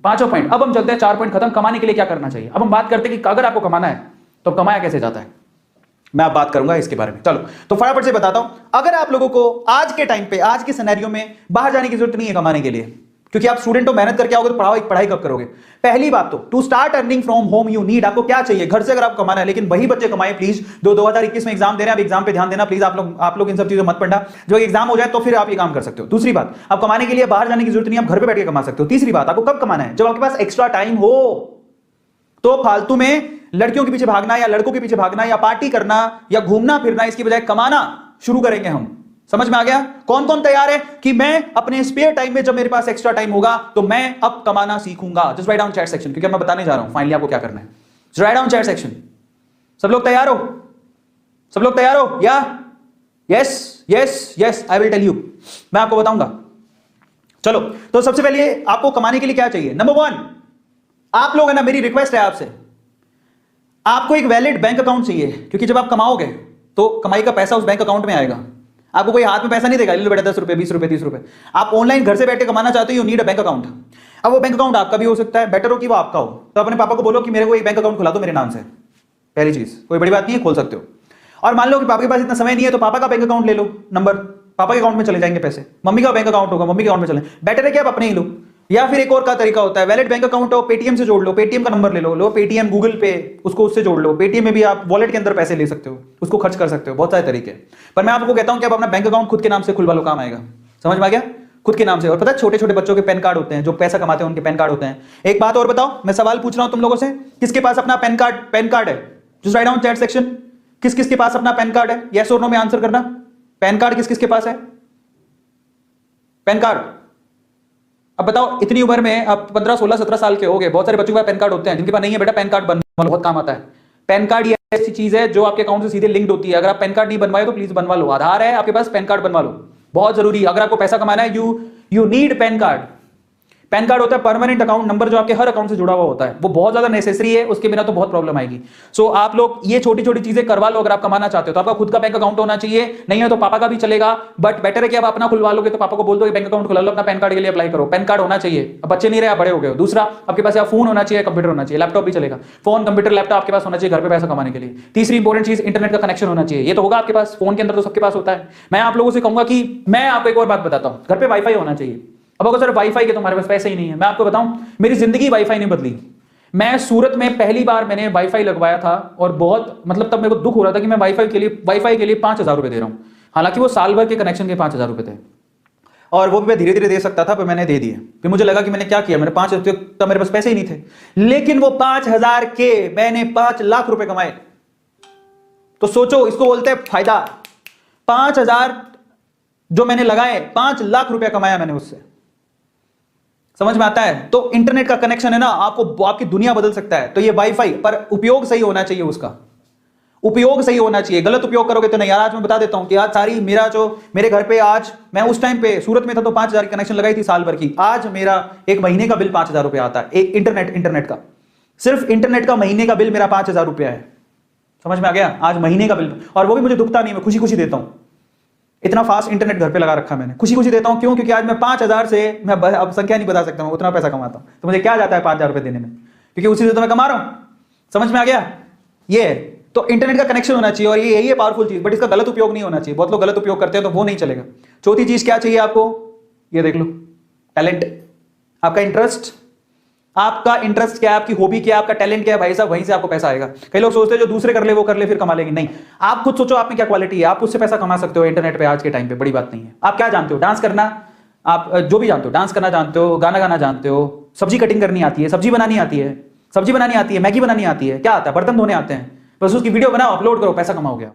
पांचों पॉइंट। अब हम चलते हैं 4 पॉइंट खत्म। कमाने के लिए क्या करना चाहिए। अब हम बात करते हैं कि अगर आपको कमाना है तो कमाया कैसे जाता है, मैं आप बात करूंगा इसके बारे में। चलो तो फटाफट से बताता हूं। अगर आप लोगों को आज के टाइम पे, आज के सिनेरियो में बाहर जाने की जरूरत नहीं है कमाने के लिए, क्योंकि आप स्टूडेंट हो, मेहनत करके आओगे तो पढ़ाई कब करोगे। पहली बात तो to start earning from home you need, आपको क्या चाहिए घर से अगर आपको कमाना है। लेकिन वही बच्चे कमाए प्लीज जो 2021 में एग्जाम दे रहे हैं। आप एग्जाम पे ध्यान देना प्लीज, आप लोग इन सब चीजों मत पढ़ना। जब एग्जाम हो जाए तो फिर आप ये काम कर सकते हो। दूसरी बात, आप कमाने के लिए बाहर जाने की जरूरत नहीं, आप घर पे बैठ के कमा सकते हो। तीसरी बात, आपको कब कमाना है, जब आपके पास एक्स्ट्रा टाइम हो। तो फालतू में लड़कियों के पीछे भागना या लड़कों के पीछे भागना या पार्टी करना या घूमना फिरना, इसकी बजाय कमाना शुरू करेंगे हम। समझ में आ गया। कौन कौन तैयार है कि मैं अपने स्पेयर टाइम में, जब मेरे पास एक्स्ट्रा टाइम होगा तो मैं अब कमाना सीखूंगा। Just write down chat section, क्योंकि मैं बताने जा रहा हूं फाइनली आपको क्या करना है। Just write down chat section. सब लोग तैयार हो, सब लोग तैयार हो या yes yes yes, I will tell you, मैं आपको बताऊंगा। चलो तो सबसे पहले आपको कमाने के लिए क्या चाहिए। नंबर 1, आप लोग है ना, मेरी रिक्वेस्ट है आपसे, आपको एक वैलिड बैंक अकाउंट चाहिए। क्योंकि जब आप कमाओगे तो कमाई का पैसा उस बैंक अकाउंट में आएगा। आपको कोई हाथ में पैसा नहीं देगा, ले लो बेटा 10 रुपए 20 रुपए 30 रुपए। आप ऑनलाइन घर से बैठ के कमाना चाहते हो, you need a bank account. अब वो बैंक अकाउंट आपका भी हो सकता है, बेटर हो कि वो आपका हो। तो अपने पापा को बोलो कि मेरे को एक बैंक अकाउंट खुला दो मेरे नाम से। पहली चीज, कोई बड़ी बात नहीं है, खोल सकते हो। और मान लो कि पापा के पास इतना समय नहीं है तो पापा का बैंक अकाउंट ले लो, नंबर पापा के अकाउंट में चले जाएंगे पैसे। मम्मी का बैंक अकाउंट होगा, मम्मी के अकाउंट में चले, बेटर है कि आप अपने ही लो। या फिर एक और का तरीका होता है, वैलिड बैंक अकाउंट हो, पेटीएम से जोड़ लो, पेटीएम का नंबर ले लो पेटीएम गूगल पे, उसको उससे जोड़ लो। पेटीएम में भी आप वॉलेट के अंदर पैसे ले सकते हो, उसको खर्च कर सकते हो, बहुत सारे तरीके। पर मैं आपको कहता हूं कि आप अपना बैंक अकाउंट खुद के नाम से खुलवा लो, काम आएगा। समझ में आ गया, खुद के नाम से। और पता है छोटे छोटे बच्चों के पैन कार्ड होते हैं, जो पैसा कमाते हैं उनके पैन कार्ड होते हैं। एक बात और बताओ, मैं सवाल पूछ रहा हूं तुम लोगों से, किसके पास अपना पैन कार्ड है। Just write down chat section, किस किस के पास अपना पैन कार्ड है, यस और नो में आंसर करना। पैन कार्ड किस किस के पास है, पैन कार्ड। अब बताओ, इतनी उम्र में आप 15 16 17 साल के हो गए, बहुत सारे बच्चों के पास पैन कार्ड होते हैं। जिनके पास नहीं है बेटा, पैन कार्ड बनवा लो, बहुत काम आता है। पैन कार्ड ये ऐसी चीज है जो आपके अकाउंट से सीधे लिंक्ड होती है। अगर आप पैन कार्ड नहीं बनवाए तो प्लीज बनवा लो। आधार है आपके पास, पैन कार्ड बनवा लो, बहुत जरूरी है। अगर आपको पैसा कमाना है, you need pan card. Pan card होता है परमानेंट अकाउंट नंबर, जो आपके हर अकाउंट से जुड़ा हुआ होता है। वो बहुत ज्यादा नेसेसरी है, उसके बिना तो बहुत प्रॉब्लम आएगी। सो आप लोग ये छोटी छोटी चीजें करवा लो। अगर आप कमाना चाहते हो तो आपका खुद का बैंक अकाउंट होना चाहिए, नहीं है तो पापा का भी चलेगा, बट बेटर है कि आप अपना खुलवा लोगे तो पापा को बोल दो बैंक अकाउंट खुला लो, अपना पैन कार्ड के लिए अप्लाई करो। पैन कार्ड होना चाहिए। अब बच्चे नहीं रहे, आप बड़े हो गए हो। दूसरा, आपके पास फोन होना चाहिए, कंप्यूटर होना चाहिए, लैपटॉप भी चलेगा। फोन कंप्यूटर लैपटॉप आपके पास होना चाहिए घर पे पैसा कमाने के लिए। तीसरी इंपॉर्टेंट चीज, इंटरनेट का कनेक्शन होना चाहिए। ये तो होगा आपके पास, फोन के अंदर तो सबके पास होता है। मैं आप लोगों से कहूंगा कि मैं आपको एक और बात बताता हूं, घर पे वाईफाई होना चाहिए। अब अगर सर वाईफाई के तुम्हारे पास पैसे ही नहीं है, मैं आपको बताऊं, मेरी जिंदगी वाईफाई ने बदली। मैं सूरत में पहली बार मैंने वाईफाई लगवाया था और बहुत मतलब तब मेरे को दुख हो रहा था कि मैं वाईफाई के लिए 5000 रुपए दे रहा हूं। हालांकि वो साल भर के कनेक्शन के 5000 रुपए थे और वो भी मैं धीरे धीरे दे सकता था, पर मैंने दे दिए। फिर मुझे लगा कि मैंने क्या किया, मैंने 5 तब मेरे पास पैसे ही नहीं थे, लेकिन वो 5000 के मैंने 5 लाख रुपए कमाए। तो सोचो, इसको बोलते हैं फायदा। 5000 जो मैंने लगाए, 5 लाख रुपया कमाया मैंने उससे। समझ में आता है। तो इंटरनेट का कनेक्शन है ना, आपकी दुनिया बदल सकता है। तो ये वाईफाई, पर उपयोग सही होना चाहिए, उसका उपयोग सही होना चाहिए। गलत उपयोग करोगे तो नहीं। यार आज मैं बता देता हूं कि आज सारी मेरे घर पे, आज मैं उस टाइम पे सूरत में था तो 5000 की कनेक्शन लगाई थी साल भर की। आज मेरा एक महीने का बिल 5000 रुपया आता है। एक इंटरनेट का, सिर्फ इंटरनेट का महीने का बिल मेरा 5000 रुपया है। समझ में आ गया, आज महीने का बिल। और वो भी मुझे दुखता नहीं, मैं खुशी खुशी देता हूं। इतना फास्ट इंटरनेट घर पे लगा रखा मैंने, खुशी खुशी देता हूं। क्यों? क्योंकि आज मैं 5000 से, मैं अब संख्या नहीं बता सकता, मैं उतना पैसा कमाता हूं। तो मुझे क्या जाता है 5000 रुपए देने में, क्योंकि उसी से तो मैं कमा रहा हूं। समझ में आ गया। ये तो इंटरनेट का कनेक्शन होना चाहिए और यही है पावरफुल चीज, बट इसका गलत उपयोग नहीं होना चाहिए। बहुत लोग गलत उपयोग करते हैं तो वो नहीं चलेगा। चौथी चीज क्या चाहिए आपको, ये देख लो, टैलेंट। आपका इंटरेस्ट, आपका इंटरेस्ट क्या है, आपकी हॉबी क्या है, आपका टैलेंट क्या है, भाई साहब वहीं से आपको पैसा आएगा। कई लोग सोचते हैं जो दूसरे कर ले वो कर ले फिर कमा लेंगे, नहीं। आप खुद सोचो आप में क्या क्वालिटी है, आप उससे पैसा कमा सकते हो इंटरनेट पे आज के टाइम पे। बड़ी बात नहीं है। आप क्या जानते हो, डांस करना, आप जो भी जानते हो, डांस करना जानते हो, गाना गाना जानते हो, सब्जी कटिंग करनी आती है, सब्जी बनानी आती है, मैगी बनानी आती है, क्या आता है, बर्तन धोने आते हैं, बस उसकी वीडियो बनाओ, अपलोड करो, पैसा कमाओ गया।